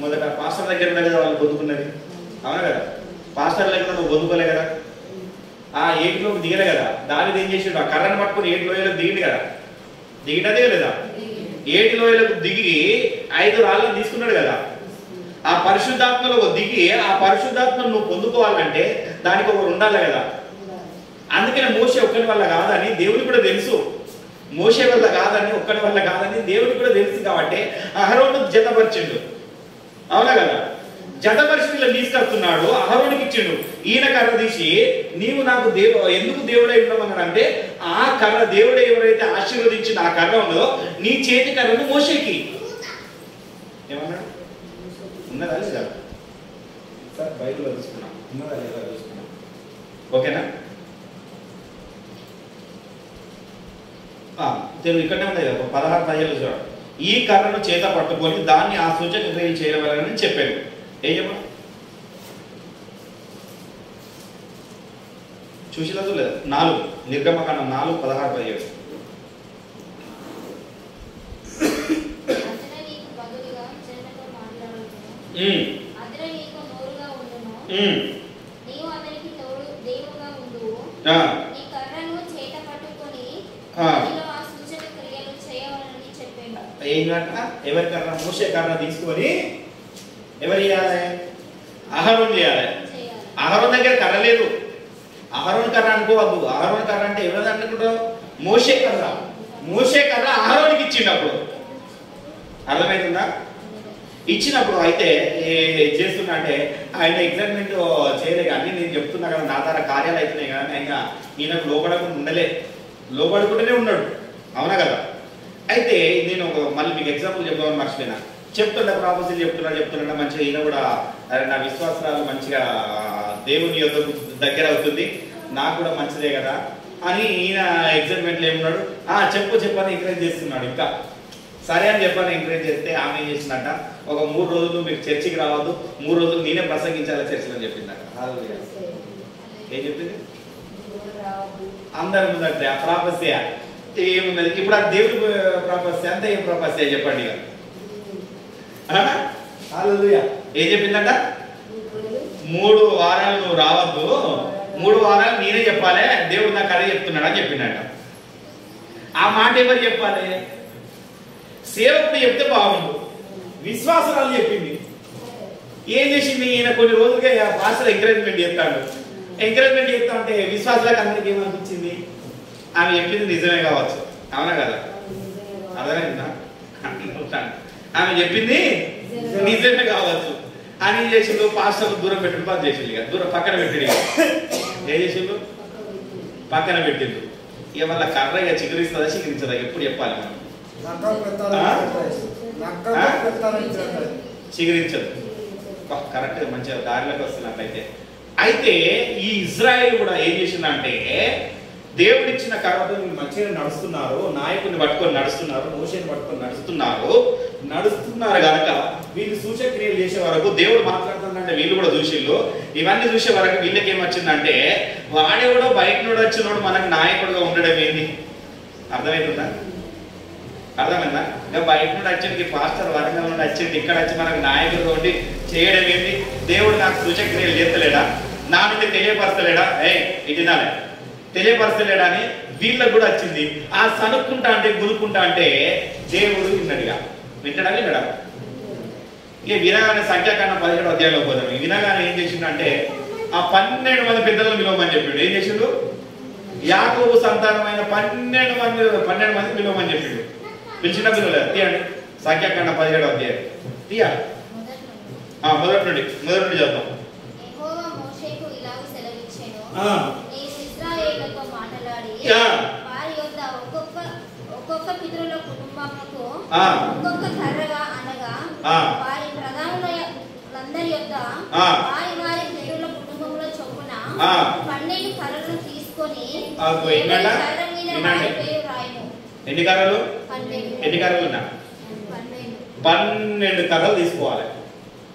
మొదట పాస్టర్ దగ్గర ఉండే కదా వాళ్ళు పొందుకున్నది. అవునా కదా? పాస్టర్ లేకుండా నువ్వు పొందుకోలే కదా. ఆ ఏటిలోకి దిగలే కదా. దానిది ఏం చేసిండు? ఆ కర్రను పట్టుకుని 7 లోయలకు దిగింది కదా. దిగిటా దిగలేదా? 7 లోయలకు దిగి 5 రాళ్ళను తీసుకున్నాడు కదా. ఆ పరిశుద్ధాత్మలో దిగి ఆ పరిశుద్ధాత్మను నువ్వు పొందుకోవాలంటే దానికి ఒకరు ఉండాలి కదా. అందుకనే మోషే ఒక్కడి వల్ల కాదని దేవుడికి కూడా తెలుసు. మోషే వల్ల కాదని, ఒక్కడి వల్ల కాదని దేవుడికి కూడా తెలుసు. కాబట్టి అహరోను జతపరిచిండు. అవునా కదా? జతపరిచి వీళ్ళని తీసుకొస్తున్నాడు, అహరోనికి ఇచ్చిండు. ఈయన కర్ర తీసి నీవు నాకు ఎందుకు దేవుడై ఉండమన్నాడు అంటే, ఆ కర్ర దేవుడే ఎవరైతే ఆశీర్వదించిన ఆ కర్ర ఉందో నీ చేతి కర్రను మోషేకి ఏమన్నాడు? ఉన్నదా లేదా సార్? బైబిల్లో చూసుకున్నాం, ఉన్నదా లేదా చూసుకున్నాం. ఓకేనా? తెలుగు ఇక్కడనే ఉంది కదా, 16 చూడ. ఈ కర్రను చేత పట్టుకొని దాన్ని ఆ సూచక క్రియలు చేయవలనని చెప్పాడు. ఏం చెప్ప చూసినదు లేదా? 4 నిర్గమకాండం 4:16-17. ఎవరి కర్ర? మోషే కర్ర తీసుకొని ఎవరు చేయాలి? అహరోన్ చేయాలి. అహరోన్ దగ్గర కర్ర లేదు. అహరోన్ కర్ర అనుకోవద్దు. అహరోన్ కర్ర అంటే ఎవరు అనుకుంటావు? మోషే కర్ర. మోషే కర్ర అహరోన్కి ఇచ్చినప్పుడు అర్థమవుతుందా? ఇచ్చినప్పుడు అయితే చేస్తున్నా అంటే ఆయన ఎగ్జామ్మెంట్ చేయలే. అన్ని నేను చెప్తున్నా కదా, నా ద్వారా కార్యాలు అవుతున్నాయి కదా, ఆయన ఈయనకు లోబడకుండా ఉండలే, లోబడుకుంటూనే ఉన్నాడు. అవునా కదా? అయితే నేను మళ్ళీ మీకు ఎగ్జాంపుల్ చెప్దామని మర్చిపోయినా. చెప్తుండే ప్రాపసీలు చెప్తున్నా మంచిగా ఈయన కూడా నా విశ్వాసాలు మంచిగా దేవుని యొక్క దగ్గర అవుతుంది, నాకు కూడా మంచిదే కదా అని ఈయన ఎగ్జైట్మెంట్లో ఏమున్నాడు, చెప్పని ఎంకరేజ్ చేస్తున్నాడు. ఇంకా సరే అని చెప్పని ఎంకరేజ్ చేస్తే ఆమె ఏం చేసిందట, ఒక 3 రోజులు మీరు చర్చికి రావద్దు, 3 రోజులు నేనే ప్రసంగించాలి చర్చిలో అని చెప్పిందట. ఏం చెప్పింది? అందరి ముందంటే ఆ ప్రాపస్య ఏమున్నది? ఇప్పుడు ఆ దేవుడి ప్రాపస్య అంతా ఏం ప్రాపస్య చెప్పండి ఇక. ఏం చెప్పిందట? 3 వారాలు నువ్వు రావద్దు, 3 వారాలు నేనే చెప్పాలి, దేవుడు నాకు అదే చెప్తున్నాడు అని చెప్పిందట. ఆ మాట ఎవరు చెప్పాలి? సేవకుడు చెప్తే బాగుండు. విశ్వాసరాలు చెప్పింది. ఏం చేసింది? ఈయన కొన్ని రోజులుగా పాస్టర్ ఎంకరేజ్మెంట్ చేస్తాడు. ఎంకరేజ్మెంట్ చేస్తా ఉంటే విశ్వాసాలకు అందరికి ఏమనిపించింది? ఆమె చెప్పింది నిజమే కావచ్చు. అవునా కదా? అర్థమైందా? ఆమె చెప్పింది నిజమే కావచ్చు అని ఏం చేసిండు? పాస్టర్ దూరం పెట్టిండు, పని చేసిండు. ఇక దూరం పక్కన పెట్టిండు. ఏం చేసిండు? పక్కన పెట్టిండు. ఇక మళ్ళీ కర్ర ఇక చిగురిస్తుందా చిగురించదా ఎప్పుడు చెప్పాలి మనం? చిగురించదు. కరెక్ట్, మంచిగా దారిలోకి వస్తున్నట్లయితే. అయితే ఈ ఇజ్రాయెల్ కూడా ఏం చేసిందంటే, దేవుడిచ్చిన కర్రతో మంచిగా నడుస్తున్నారు, నాయకుడిని పట్టుకొని నడుస్తున్నారు, మోషేని పట్టుకొని నడుస్తున్నారు కనుక వీళ్ళు సూచక్రియలు చేసే వరకు దేవుడు మాట్లాడుతుందంటే వీళ్ళు కూడా చూసిళ్ళు. ఇవన్నీ చూసే వరకు వీళ్ళకి ఏమొచ్చిందంటే, వాడెవడో బయట నుండి వచ్చినోడు మనకు నాయకుడుగా ఉండడం ఏంది? అర్థమవుతుందా? అర్థమైందా? ఇంకా బయట నుండి వచ్చింది పాస్టర్, వరంగల్ నుండి వచ్చింది, ఇక్కడ వచ్చి మనకు నాయకుడుగా ఉండి చేయడం ఏంది? దేవుడు నాకు సూచక్రియలు చేస్తలేడా? నా నుండి తెలియపరచలేడా? ఇదినాలే తెలియపరచలేడా అని వీళ్ళకు కూడా వచ్చింది. ఆ సనుక్కుంటా అంటే గునుక్కుంటా అంటే దేవుడు విన్నాడుగా. వింటాడా? విన్నాడా? ఇక వినగానే సంఖ్యాకాండం 17వ అధ్యాయంలో పోతాం. వినగానే ఏం చేసిండంటే ఆ 12 మంది పెద్దలను పిలవమని చెప్పిండు. ఏం చేసిండు? యాకోబు సంతానమైన 12 మంది పిలవమని చెప్పిండు. పిలిచిన పిలవలేదు. తీయండి సంఖ్యాకాండం 17వ అధ్యాయం తీయాలి. మొదటి నుండి చదువుతాం. ఒక్కొక్క పితరుల కుటుంబములకు ఒక్కొక్క కర్రగా అనగా వారి ప్రధానులందరి యొక్క వారి వారి పితరుల కుటుంబముల చొప్పున 12 కర్రలను తీసుకొని ఎన్ని కర్రలు? ఎన్ని కర్రలు ఉన్నా? 12 కర్రలు తీసుకోవాలి.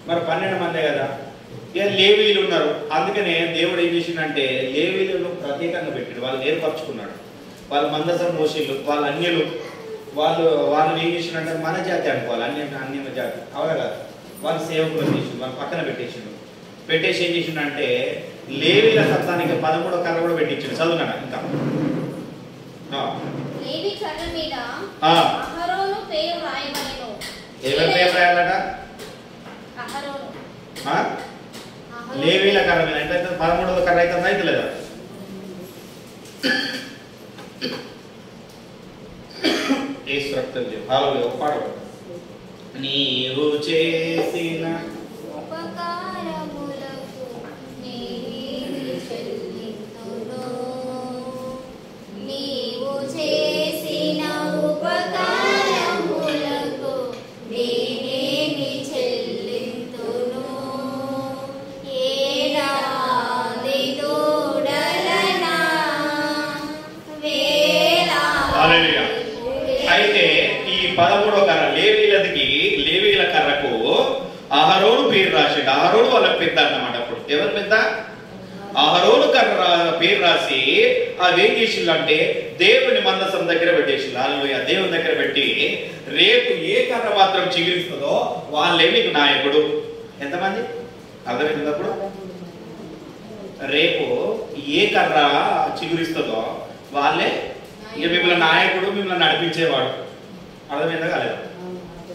మరి 12 మందే కదా. ఇక లేవీలు ఉన్నారు. అందుకనే దేవుడు ఏం చేసిండంటే లేవీలను ప్రత్యేకంగా పెట్టాడు. వాళ్ళు ఏర్పరచుకున్నాడు. వాళ్ళు మందసం మోషిళ్ళు, వాళ్ళ అన్యులు, వాళ్ళని ఏం చేసిండంటే మన జాతి అనుకోవాలి, అన్య జాతి. అవునా కదా? వాళ్ళు సేవకులు చేసిండు, వాళ్ళు పక్కన పెట్టేసి ఏం చేసిండంటే లేవీల సత్తానికి 13వ కర్ర కూడా పెట్టించాడు. చదువునా ఇంకా ఎవరి పేరు రాయాలట? లేవీల కర్ర మీద. అంటే 13వ కర్ర అయితే రైతులేదా? ఒక పాట. నీవు చేసిన హల్లెలూయా. అయితే ఈ 13వ కర్ర లేవీల కర్రకు అహరోను పేరు రాశాడు. అహరోను వాళ్ళ పెద్ద అన్నమాట. అప్పుడు ఎవరు పెద్ద? అహరోను కర్ర పేరు రాసి అవి ఏం చేసిండు అంటే దేవుని మందసం దగ్గర పెట్టేసిండు. హల్లెలూయా. దేవుని దగ్గర పెట్టి రేపు ఏ కర్ర మాత్రం చిగురిస్తుందో వాళ్ళే మీకు నాయకుడు. ఎంతమంది అర్థమైంది? అప్పుడు రేపు ఏ కర్ర చిగురిస్తుందో వాళ్ళే ఇక మిమ్మల్ని నాయకుడు, మిమ్మల్ని నడిపించేవాడు. అర్థమైందా కాలేదు?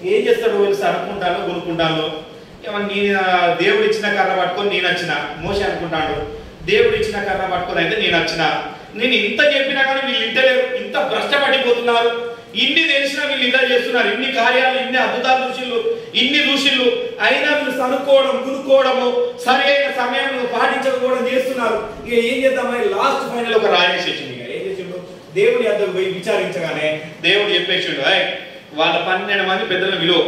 ఏం చేస్తాడు? వీళ్ళు అనుకుంటాను కొనుక్కుంటాను. నేను దేవుడు ఇచ్చిన కర్ర పట్టుకొని నేను వచ్చిన మోసే అనుకుంటాడు. దేవుడు ఇచ్చిన కర్ర పట్టుకొని అయితే నేను వచ్చిన. నేను ఇంత చెప్పినా కానీ వీళ్ళు ఇంటలేరు, ఇంత భ్రష్టపడిపోతున్నారు. ఇన్ని తెలిసినా వీళ్ళు ఇలా చేస్తున్నారు. ఇన్ని కార్యాలు, ఇన్ని అద్భుతాలు ఇన్ని దూషిళ్ళు అయినా వీళ్ళు సనుక్కోవడం, గునుక్కోవడము, సరైన సమయంలో పాటించకపోవడం చేస్తున్నారు. ఇక ఏం చేద్దామని లాస్ట్ ఫైనల్ ఒక రాయేసేసింది. ఇక ఏం చేసిండు? దేవుడి వద్దకు పోయి విచారించగానే దేవుడు చెప్పేసిండు, వాళ్ళ 12 మంది పెద్దల విలువ,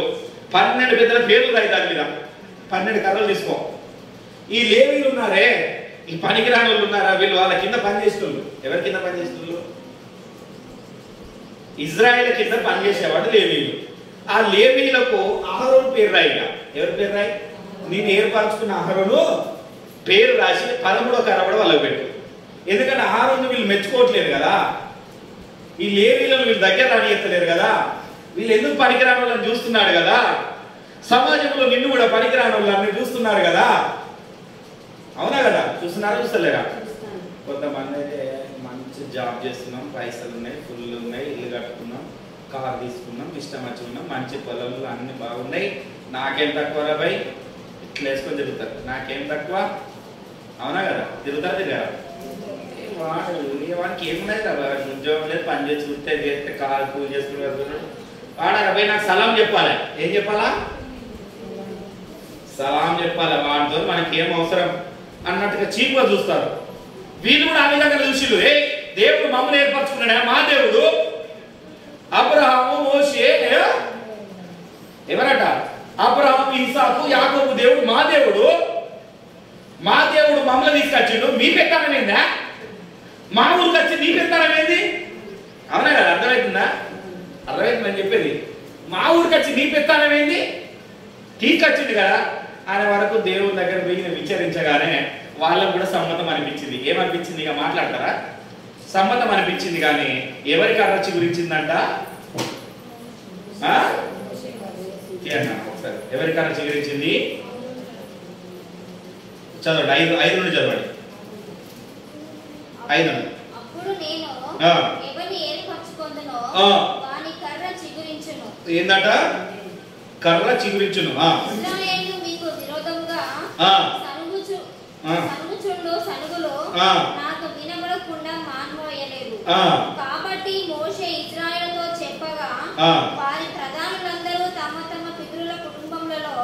12 పెద్దల పేర్లు రాయి దాని మీద, 12 కర్రలు తీసుకో. ఈ లేవీలు ఉన్నారే, ఈ పనికిరాని వాళ్ళు ఉన్నారా, వీళ్ళు వాళ్ళ కింద పనిచేస్తున్నారు. ఎవరి కింద పనిచేస్తున్నారు? ఇజ్రాయేల్ కింద పనిచేసేవాడు లేవీలు. ఆ లేవీలకు అహరోను పేరు రాయి. ఎవరి పేరు రాయి? నేను ఏర్పరచుకున్న అహరోను పేరు రాసి 13వ కర్ర కూడా వాళ్ళకి పెట్టు. ఎందుకంటే అహరోను వీళ్ళు మెచ్చుకోవట్లేదు కదా, ఈ లేవీలను వీళ్ళు దగ్గర రానియత్తలేరు కదా, వీళ్ళు ఎందుకు పనికిరాని వాళ్ళని చూస్తున్నాడు కదా, సమాజంలో నిన్ను కూడా పనికిరాని వాళ్ళని చూస్తున్నారు కదా. అవునా కదా? చూస్తున్నారా చూస్తలేరా? కొంతమంది అయితే మంచి జాబ్ చేస్తున్నాం, పైసలు ఉన్నాయి, ఫుల్ ఉన్నాయి, ఇల్లు కట్టుకున్నాం, కార్ తీసుకున్నాం, ఇష్టం వచ్చి ఉన్నాం, మంచి పొలాలు అన్ని బాగున్నాయి, నాకేం తక్కువ రా భయ్, ఇట్లా వేసుకొని తిరుగుతారు. నాకేం తక్కువ? అవునా కదా? తిరుగుతారు తిరిగారా? వాడికి ఏమున్నాయి కదా, ఉద్యోగం లేదు, పని చేసి వృత్తే చేస్తే కారు పూజ చేసుకుంటారు. వాడారా భయ్, నాకు సలాం చెప్పాలి. ఏం చెప్పాలా? సలాం చెప్పాలి. వాడితో మనకి ఏం అవసరం అన్నట్టుగా చీప్గా చూస్తారు. వీళ్ళు కూడా ఆ విధంగా చూసిళ్ళు. దేవుడు మమ్మల్ని ఏర్పరచుకున్నాడా? మా దేవుడు అబ్రహాము, మోషే, ఎవరట? అబ్రహాము, ఇసాకు, యాకోబు దేవుడు మా దేవుడు. మా దేవుడు మమ్మల్ని తీసుకొచ్చిండు. మీ పెత్తనం ఏందా? మా ఊరికి వచ్చి నీ పెత్తనం ఏంది? అవునా కదా? అర్థమవుతుందా? అర్థమవుతుందని చెప్పేది. మా ఊరికి వచ్చి నీ పెత్తనం ఏంది? తీసుకొచ్చింది కదా. ఆయన వరకు దేవుని దగ్గర పోయి విచారించగానే వాళ్ళకు కూడా సమ్మతం అనిపించింది. ఏమనిపించింది? ఇక మాట్లాడతారా? సమ్మతం అనిపించింది. కానీ ఎవరికి అరచి గురించిందంట? ఒకసారి ఎవరికి అరచి గురించింది? చదవండి. 5 నుండి చదవండి. 5 నుండి. ఏందట? కర్ర చిగురించును. కాబట్టి మోషే ఇశ్రాయేలుతో చెప్పగా వారి ప్రధానులందరూ తమ తమ పితరుల కుటుంబములలో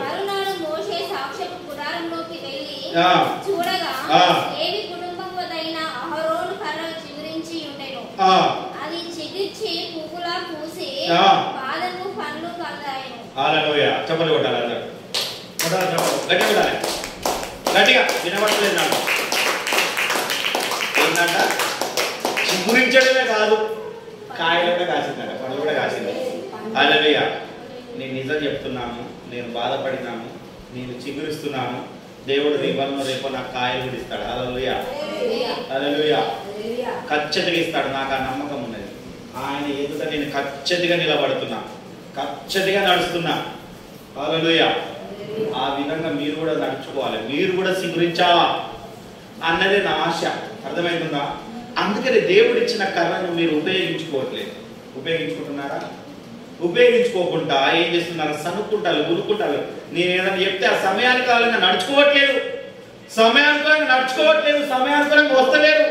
మరునాడు మోషే సాక్ష్యపు గుడారంలోకి వెళ్ళి చూడగా లేవి కుటుంబముదైన అహరోను కర్ర చిగురించి ఉండెను. అది చిగిర్చి పువ్వులా పూసి బాదము పండ్లు కలదాయెను. హల్లెలూయా. చప్పట్లు కొట్టాలి అందరూ. గట్టిగా కొట్టాలి. గట్టిగా వినబడలేదు నాకు. ఏంటంట? చిగురించడమే కాదు, కాయలు కూడా కాసిందట, పండ్లు కూడా కాసింది. హల్లెలూయా. నేను నిజం చెప్తున్నాను, నేను బాధపడినాను, నేను చిగురిస్తున్నాను. దేవుడు రేపో రేపో నాకు కాయలు కూడా ఇస్తాడు. హల్లెలూయా. హల్లెలూయా. ఖచ్చితంగా ఇస్తాడు. నాకు ఆ నమ్మకం ఉన్నది. ఆయన ఎదుట నేను ఖచ్చితంగా నిలబడుతున్నా, ఖచ్చితంగా నడుస్తున్నా. హల్లెలూయా. ఆ విధంగా మీరు కూడా నడుచుకోవాలి, మీరు కూడా చిగురించాలా అన్నదే నా ఆశ. అర్థమవుతుందా? అందుకని దేవుడు ఇచ్చిన కర్రను మీరు ఉపయోగించుకుంటున్నారా? ఉపయోగించుకోకుండా ఏం చేస్తున్నారు? సనుక్కుంటారు, గురుక్కుంటారు. నేను ఏదైనా చెప్తే ఆ సమయానుకాలంగా నడుచుకోవట్లేదు, సమయానుకాలంగా వస్తలేరు.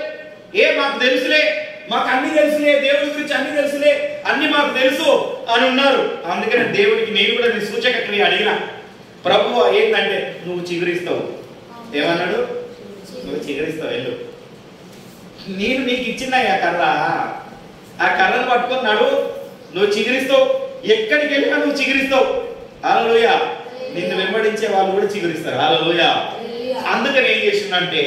మాకు తెలుసులే, మాకు అన్ని తెలుసులే, దేవుడి గురించి అన్ని తెలుసులే, అన్ని మాకు తెలుసు అని ఉన్నారు. అందుకని దేవుడికి నేను కూడా నేను సూచక క్రియ అడిగిన, ప్రభువు ఏంటంటే నువ్వు చిగురిస్తావు. ఏమన్నాడు? నువ్వు చిగురిస్తావు, వెళ్ళు. నేను నీకు ఇచ్చిన ఆ కర్రను పట్టుకొని నడు, నువ్వు చిగురిస్తావు. ఎక్కడికి వెళ్ళినా నువ్వు చిగురిస్తావు. హల్లెలూయా. నిన్ను వెంబడించే వాళ్ళు కూడా చిగురిస్తారు. హల్లెలూయా. అందుకని ఏం చేసిందంటే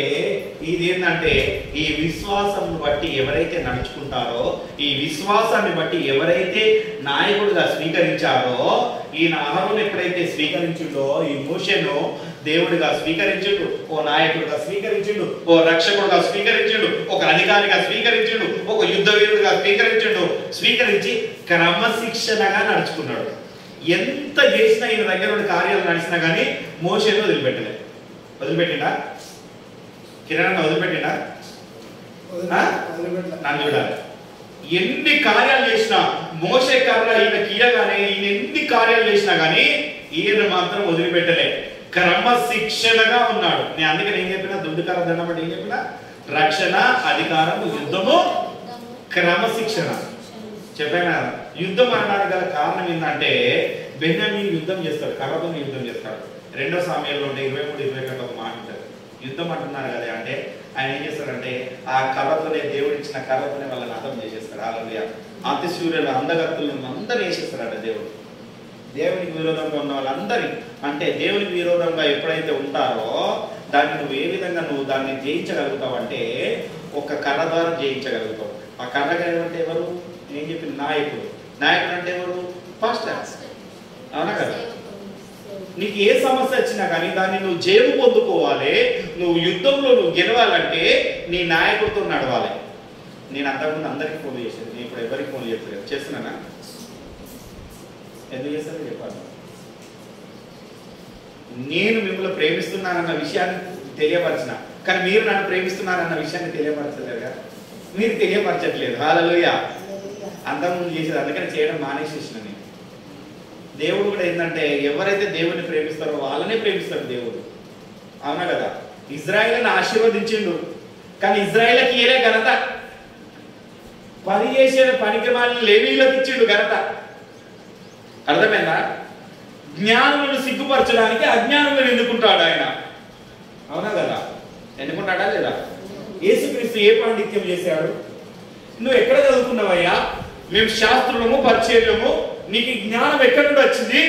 ఇది ఏంటంటే ఈ విశ్వాసం బట్టి ఎవరైతే నడుచుకుంటారో, ఈ విశ్వాసాన్ని బట్టి ఎవరైతే నాయకుడిగా స్వీకరించారో, ఈయన అహరోను ఎప్పుడైతే స్వీకరించిండో ఈ మోషేను దేవుడిగా స్వీకరించిండు, ఓ నాయకుడిగా స్వీకరించిండు, ఓ రక్షకుడిగా స్వీకరించిండు, ఒక అధికారిగా స్వీకరించిండు, ఒక యుద్ధ వీరుడిగా స్వీకరించి క్రమశిక్షణగా నడుచుకున్నాడు. ఎంత చేసినా ఈయన దగ్గర ఉన్న కార్యాలు నడిచినా కానీ మోషేను వదిలిపెట్టలేదు. వదిలిపెట్టిండా? కిరణ్ వదిలిపెట్టిండా? నన్ను చూడాలి. ఎన్ని కార్యాలు చేసినా మోషే కర్ర ఈయన కీయగానే, ఈయన ఎన్ని కార్యాలు చేసినా కానీ ఈయన మాత్రం వదిలిపెట్టలే, క్రమశిక్షణగా ఉన్నాడు. నేను అందుకని ఏం చెప్పినా, దుడ్డుకార దండం అంటే ఏం చెప్పినా, రక్షణ, అధికారం, యుద్ధము, క్రమశిక్షణ చెప్పాను. యుద్ధం అనడానికి గల కారణం ఏంటంటే బెన్యామీను యుద్ధం చేస్తాడు, కర్రతో యుద్ధం చేస్తాడు. 2 సామ్యాల్లో ఉంటే 23-21 ఒక మాట ఉంటుంది. యుద్ధం అంటున్నారు కదా అంటే ఆయన ఏం చేస్తాడంటే ఆ కర్రతోనే, దేవుడిచ్చిన కర్రతోనే వాళ్ళని హతం చేసేస్తాడు. హల్లెలూయా. అతిశూరులు, అందగత్తులను అందరూ వేసేస్తాడట దేవుడు. దేవునికి విరోధంగా ఉన్న వాళ్ళందరి, అంటే దేవునికి విరోధంగా ఎప్పుడైతే ఉంటారో దాన్ని నువ్వు ఏ విధంగా దాన్ని జయించగలుగుతావు అంటే ఒక కర్ర ద్వారా జయించగలుగుతావు. ఆ కర్రగా ఏమంటే ఎవరు? ఏం చెప్పిన నాయకుడు. నాయకుడు అంటే ఎవరు? పాస్టర్. అవునా కదా? నీకు ఏ సమస్య వచ్చినా కానీ దాన్ని నువ్వు జేబు పొందుకోవాలి, నువ్వు యుద్ధంలో నువ్వు గెలవాలంటే నీ నాయకుడితో నడవాలి. నేను అంతకుముందు అందరికీ ఫోన్ చేశాను, నేను ఇప్పుడు ఎవరికి ఫోన్ చేస్తలేదు. చేస్తున్నానా? ఎందుకు చేస్తాను చెప్పాలి. నేను మిమ్మల్ని ప్రేమిస్తున్నానన్న విషయాన్ని తెలియపరిచిన, కానీ మీరు నన్ను ప్రేమిస్తున్నారన్న విషయాన్ని తెలియపరచలేదుగా, మీరు తెలియపరచట్లేదు. హల్లెలూయా. అంతకుముందు చేసేది, అందుకని చేయడం మానేసేసిన నేను. దేవుడు కూడా ఏంటంటే ఎవరైతే దేవుడిని ప్రేమిస్తారో వాళ్ళనే ప్రేమిస్తాడు దేవుడు. అవునా కదా? ఇజ్రాయేలుని ఆశీర్వదించిండు, కానీ ఇజ్రాయేలుకి ఏలే ఘనత. పని చేసే పనికి వాళ్ళని లేవీలకు ఇచ్చిండు ఘనత. అర్థమైందా? జ్ఞానులను సిగ్గుపరచడానికి అజ్ఞానులను ఎన్నుకుంటాడు ఆయన. అవునా కదా? ఎన్నుకుంటాడా లేదా? యేసుక్రీస్తు ఏ పాండిత్యం చేశాడు? నువ్వు ఎక్కడ చదువుకున్నావయ్యా? మేము శాస్త్రులము, పరిచర్యము, నీకు జ్ఞానం ఎక్కడి నుండి వచ్చింది?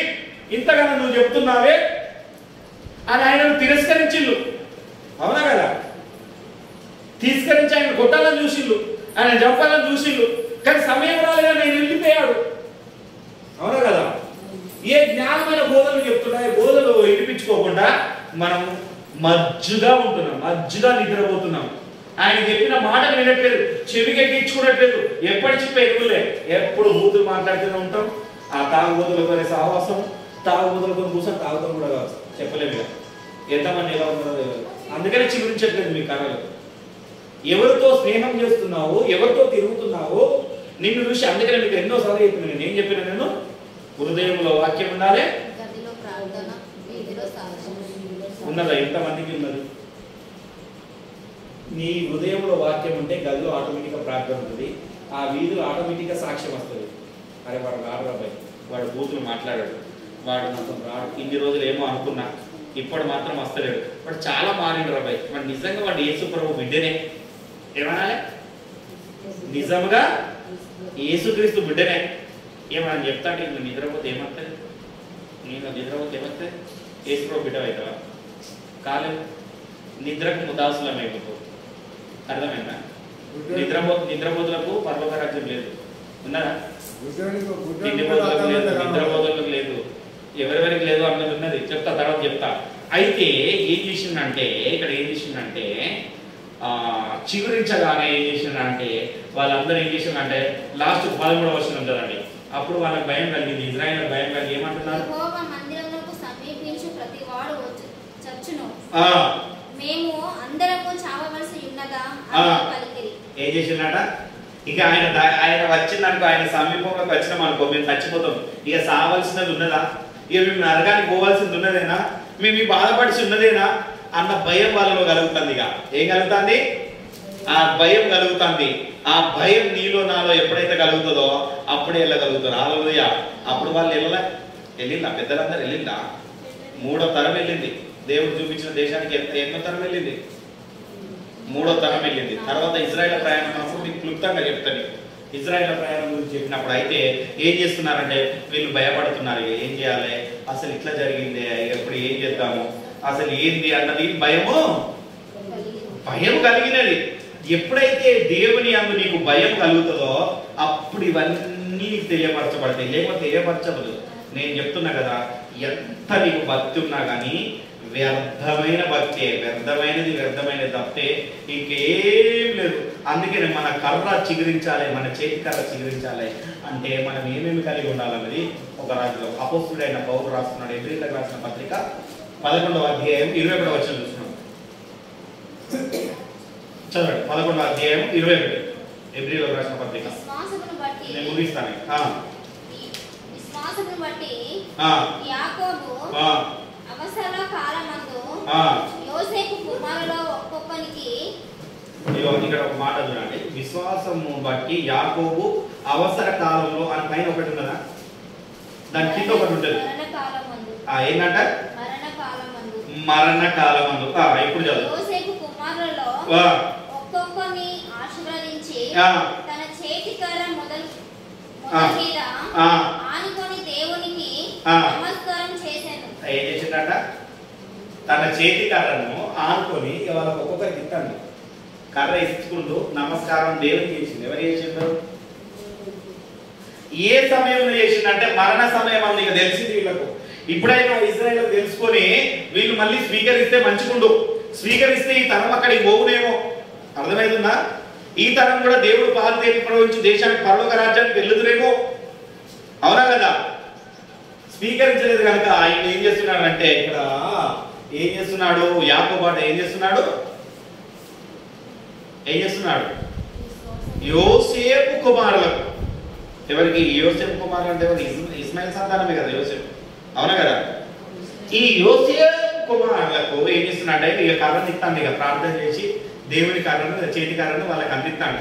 ఇంతగానో నువ్వు చెప్తున్నావే అని ఆయనను తిరస్కరించిల్లు. అవునా కదా? తిరస్కరించి ఆయన కొట్టాలని చూసిల్లు, ఆయన చంపాలని చూసిల్లు, కానీ సమయం రాలేదని ఆయన వెళ్ళిపోయాడు. అవునా కదా? ఏ జ్ఞానమైన బోధనలు చెప్తున్నా, బోధనలు వినిపించుకోకుండా మనం మజ్జుగా ఉంటున్నాం, మజ్జుగా నిద్రపోతున్నాం. ఆయన చెప్పిన మాటలు వినట్లేదు, చెవికి ఎక్కించుకోవట్లేదు. ఎప్పటి చెప్పే ఎదుగులే, ఎప్పుడు బూతులు మాట్లాడుతూనే ఉంటాం. ఆ తాగుబోతులతో సహవాసం, తాగుబోతులతో కూర్చొని తాగుతాం కూడా కావచ్చు, చెప్పలేము. ఎంతమంది ఎలా ఉన్నారో. అందుకనే చిగురించట్లేదు మీ కళలు. ఎవరితో స్నేహం చేస్తున్నావు, ఎవరితో తిరుగుతున్నావు నిన్ను చూసి. అందుకనే మీకు ఎన్నోసార్లు చెప్పిన, నేను ఏం చెప్పిన, నేను హృదయంలో వాక్యం ఉండాలి. ఉన్నదా? ఎంతమందికి ఉన్నది? నీ హృదయంలో వాక్యం ఉంటే గదిలో ఆటోమేటిక్గా ప్రార్థన ఉంటుంది, ఆ వీధిలో ఆటోమేటిక్గా సాక్ష్యం వస్తుంది. అరే వాడు రాడు అబ్బాయి, వాడు బూతులు మాట్లాడాడు, వాడు నాతో రాడు, ఇన్ని రోజులు ఏమో అనుకున్నా, ఇప్పుడు మాత్రం వస్తలేడు, వాడు చాలా మారిండు అబ్బాయి, వాడు నిజంగా వాడు యేసు ప్రభు బిడ్డనే. ఏమనాలి? నిజంగా యేసుక్రీస్తు బిడ్డనే. ఏమని చెప్తా అంటే నువ్వు నిద్రపోతే ఏమవుతుంది? నేను నిద్రపోతే ఏమవుతుంది? యేసు ప్రభు బిడ్డ అవుతావా? కాలేదు. నిద్రకు ముదాసులం అయిపోతావు. అర్థమైందా? నిద్రపోతులకు పర్వత రాజ్యం లేదు. ఉన్నదా? తిండిపోతులకు లేదు, నిద్రపోతులకు లేదు, ఎవరెవరికి లేదు అన్నది ఉన్నది. చెప్తా, తర్వాత చెప్తా. అయితే ఏం చేసిందంటే, ఇక్కడ ఏం చేసిందంటే చిగురించగానే ఏం చేసిందంటే వాళ్ళందరూ ఏం చేసిందంటే లాస్ట్ 13వ వచనం ఉంటుందండి. అప్పుడు వాళ్ళకి భయం కలిగింది, ఇజ్రాయేల్ భయం కలిగి ఏమంటున్నారు? మేము అందరము చావవలసి ఉన్నదా? ఏం చేసిందట? ఇక ఆయన వచ్చిందనుకో, ఆయన సమీపంలోకి వచ్చినాం అనుకో, మేము చచ్చిపోతాం. ఇక సావలసినది ఉన్నదా? ఇక మేము నరకానికి పోవాల్సింది ఉన్నదేనా? మేము బాధపడిసి ఉన్నదేనా అన్న భయం వాళ్ళలో కలుగుతుంది. ఇక ఏం కలుగుతుంది? ఆ భయం కలుగుతుంది. ఆ భయం నీలో నాలో ఎప్పుడైతే కలుగుతుందో అప్పుడే వెళ్ళగలుగుతారు. హల్లెలూయా. అప్పుడు వాళ్ళు వెళ్ళిందా? పెద్దలందరూ వెళ్ళిందా? 3వ తరం వెళ్ళింది. దేవుడు చూపించిన దేశానికి ఎన్నో తరం వెళ్ళింది? 3వ తరం వెళ్ళింది. తర్వాత ఇజ్రాయేల్ ప్రయాణం అప్పుడు మీకు క్లుప్తంగా చెప్తాను. ఇజ్రాయేల్ ప్రయాణం గురించి చెప్పినప్పుడు అయితే ఏం చేస్తున్నారంటే వీళ్ళు భయపడుతున్నారు. ఏం చేయాలి, అసలు ఇట్లా జరిగింది, ఎప్పుడు ఏం చేద్దాము అసలు ఏంది అన్నది భయం కలిగినది. ఎప్పుడైతే దేవుని యందు నీకు భయం కలుగుతుందో అప్పుడు ఇవన్నీ నీకు తెలియపరచబడతాయి, లేకపోతే తెలియపరచబడదు. నేను చెప్తున్నా కదా, ఎంత నీకు భక్తి ఉన్నా కానీ వ్యర్థమైన భక్తే, వ్యర్థమైనది తప్పితే ఇంకేం లేదు. అందుకని మన కర్ర చిగురించాలి, మన చేతి కర్ర చిగురించాలి అంటే మనం ఏమేమి కలిగి ఉండాలన్నది ఒక రాజులో అపోస్తుడైన పౌలు రాస్తున్నాడు. ఎబ్రీయులకు రాసిన పత్రిక 11వ అధ్యాయం 21వ వచనం చూస్తున్నాం. చదవండి. 11వ అధ్యాయం 21. ఎబ్రీయులకు రాసిన పత్రిక. నేను ముగిస్తాను. విశ్వాసమును బట్టి యాకోబు అవసర కాలమందు యోసేపు కుమారులలో ఒక్కొక్కనికి, ఇక్కడ ఒక మాట చూడండి, విశ్వాసము బట్టి యాకోబు అవసర కాలంలో అని పైన ఒకటి ఉన్నదా, దాని కింద ఒకటి ఉంటుంది ఏంటంట మరణ కాలమందు. ఇప్పుడు చదువు. యోసేపు కుమారులలో ఒక్కొక్కని ఆశీర్వదించి తన చేతి కర్ర మొదలు మీద ఆనుకొని దేవునికి నమస్కారం చేశాను. ఏం చేసిందట? తన చేతి కర్రను ఆనుకొని వాళ్ళకి ఒక్కొక్కరికి ఇస్తాను. కర్ర ఇచ్చుకుంటూ నమస్కారం దేవునికి చేసింది. ఎవరు చేసిండ్రు? ఏ సమయంలో చేసిందంటే మరణ సమయం అని ఇక తెలిసింది వీళ్ళకు. ఇప్పుడైనా ఇజ్రాయేల్ తెలుసుకొని వీళ్ళు మళ్ళీ స్వీకరిస్తే మంచిగుండు, స్వీకరిస్తే ఈ తరం అక్కడికి పోవునేమో. అర్థమవుతుందా? ఈ తరం కూడా దేవుడు పాలు తేలి ప్రవహించి దేశానికి పరలోక రాజ్యానికి వెళ్ళదురేమో. అవునా కదా? స్వీకరించలేదు కనుక ఆయన ఏం చేస్తున్నాడు అంటే, ఇక్కడ ఏం చేస్తున్నాడు? యాకోబు ఏం చేస్తున్నాడు? యోసేపు కుమారులకు. ఎవరికి? యోసేపు కుమారులు అంటే ఎవరు? ఇస్మాయిల్ సంతానమే కదా యోసేపు. అవునా కదా? ఈ యోసేపు కుమారులకు ఏం చేస్తున్నాడంటే ఇక కర్రను ఇస్తాను, ఇక ప్రార్థన చేసి దేవుని కర్రను, చేతి కర్రను వాళ్ళకి అందిస్తాను.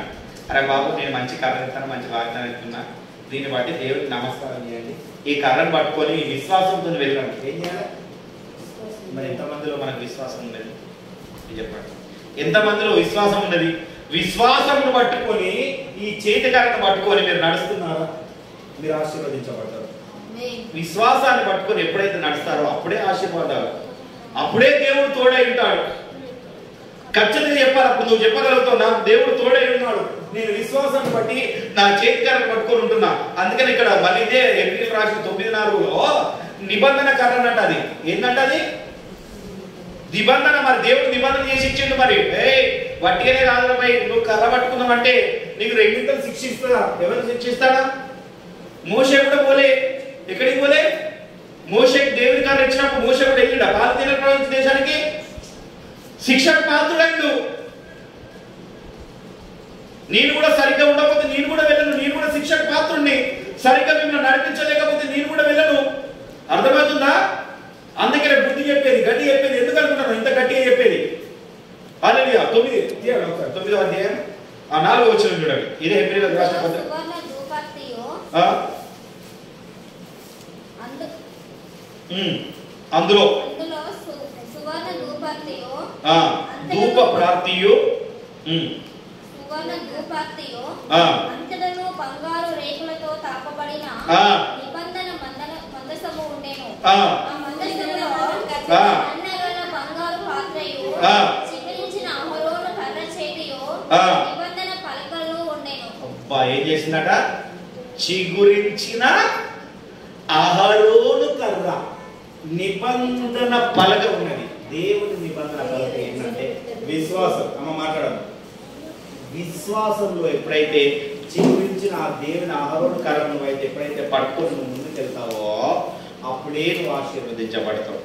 అరే బాబు, నేను మంచి కర్ర ఇస్తాను, మంచి వాగ్దానం ఇస్తున్నా, దీన్ని బట్టి దేవుడికి నమస్కారం చేయండి. ఈ కర్రను పట్టుకొని ఈ విశ్వాసంతో వెళ్ళాను. ఏం చేయాలి మరి? ఎంతమందిలో మనకు విశ్వాసం ఉన్నది చెప్పండి? ఎంతమందిలో విశ్వాసం ఉన్నది? విశ్వాసమును పట్టుకొని ఈ చేతి కర్రను పట్టుకొని మీరు నడుస్తున్నారా? మీరు ఆశీర్వదించబడతారు. విశ్వాసాన్ని పట్టుకొని ఎప్పుడైతే నడుస్తారో అప్పుడే ఆశీర్వాదాలు, అప్పుడే దేవుడు తోడై ఉంటాడు. ఖచ్చితంగా చెప్పాలి. అప్పుడు నువ్వు చెప్పగలుగుతావు, నాకు దేవుడు తోడై ఉన్నాడు, నేను విశ్వాసాన్ని బట్టి నా చేతి కర్రను పట్టుకొని ఉంటున్నా. అందుకని ఇక్కడ మళ్ళీ ఇదే ఎబ్రీయులకు రాసిన 9:4లో నిబంధన కర్ర అన్నట్టు. అది ఏంటంటే అది నిబంధన. మరి దేవుడు నిబంధన చేసి ఇచ్చిండు. మరి వట్టిగానే కాదు పై నువ్వు కర్ర పట్టుకున్నావంటే నీకు రెండింతలు శిక్షిస్తాడా? ఎవరు శిక్షిస్తాడా? మోషే కూడా పోలే. ఎక్కడికి పోలే? మోషేకి దేవుని కర్ర ఇచ్చినప్పుడు మోషే కూడా వెళ్ళిండా పాలతీన ప్రపంచ దేశానికి? శిక్షకు పాత్రుడైండు. నేను కూడా సరిగ్గా ఉండకపోతే నేను కూడా వెళ్ళను, నేను కూడా శిక్షకు పాత్రుడిని. సరిగ్గా మిమ్మల్ని నడిపించలేకపోతే నేను కూడా వెళ్ళను. అర్థమవుతుందా? అందుకనే బుద్ధి చెప్పేది, గట్టి చెప్పేది. ఎందుకు అనుకుంటాను ఇంత గట్టిగా చెప్పేది? హల్లెలూయా. 9వ అధ్యాయం 4వ వచనం చూడండి. ఇదే ఎబ్రీయులకు రాసిన పత్రిక. అందులో ధూప ప్రాప్తియు అంతటను బంగారు రేకులతో తాపబడిన నిబంధన మందసము ఉండెను. ఆ మందసములో అన్నగల బంగారు పాత్రయు చిగురించిన అహరోను కర్ర చేతియు నిబంధన పలకలు ఉండెను. అబ్బా, ఏం చేసిందట? చిగురించిన అహరోను కర్ర, నిబంధన పలక ఉన్నది. దేవుని నిబంధన పలక ఏంటంటే విశ్వాసం. అమ్మ మాట్లాడదు. విశ్వాసంలో ఎప్పుడైతే చిగురించిన ఆ దేవుని అహరోను కర్రను అయితే ఎప్పుడైతే పట్టుకొని నువ్వు ముందుకు వెళ్తావో అప్పుడే నువ్వు ఆశీర్వదించబడతావు,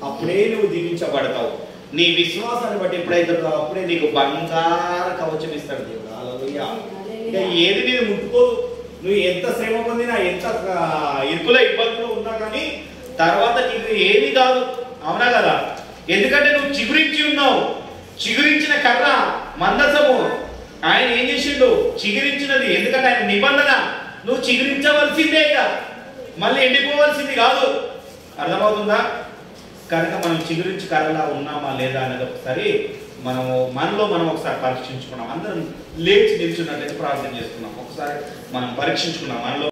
అప్పుడే నువ్వు దీవించబడతావు. నీ విశ్వాసాన్ని బట్టి ఎప్పుడైతే అప్పుడే నీకు బంగారు కవచం ఇస్తాడు దేవుడు. హల్లెలూయా. ఏది నేను ముట్టుకోదు. నువ్వు ఎంత శ్రమ పొందినా, ఎంత ఇరుకుల ఇబ్బందులు ఉన్నా కానీ తర్వాత నీకు ఏమి కాదు. అవునా కదా? ఎందుకంటే నువ్వు చిగురించి ఉన్నావు. చిగురించిన కర్ర మందసము ఆయన ఏం చేసిండు? చిగురించినది. ఎందుకంటే ఆయన నిబంధన. నువ్వు చిగురించవలసిందే, ఇక మళ్ళీ ఎండిపోవలసింది కాదు. అర్థమవుతుందా? కనుక మనం చిగురించి కర్రలా ఉన్నామా లేదా అనేది ఒకసారి మనలో మనం ఒకసారి పరీక్షించుకున్నాం. అందరం లేచి నిల్చున్నట్లయితే ప్రార్థన చేసుకున్నాం. ఒకసారి మనం పరీక్షించుకున్నాం మనలో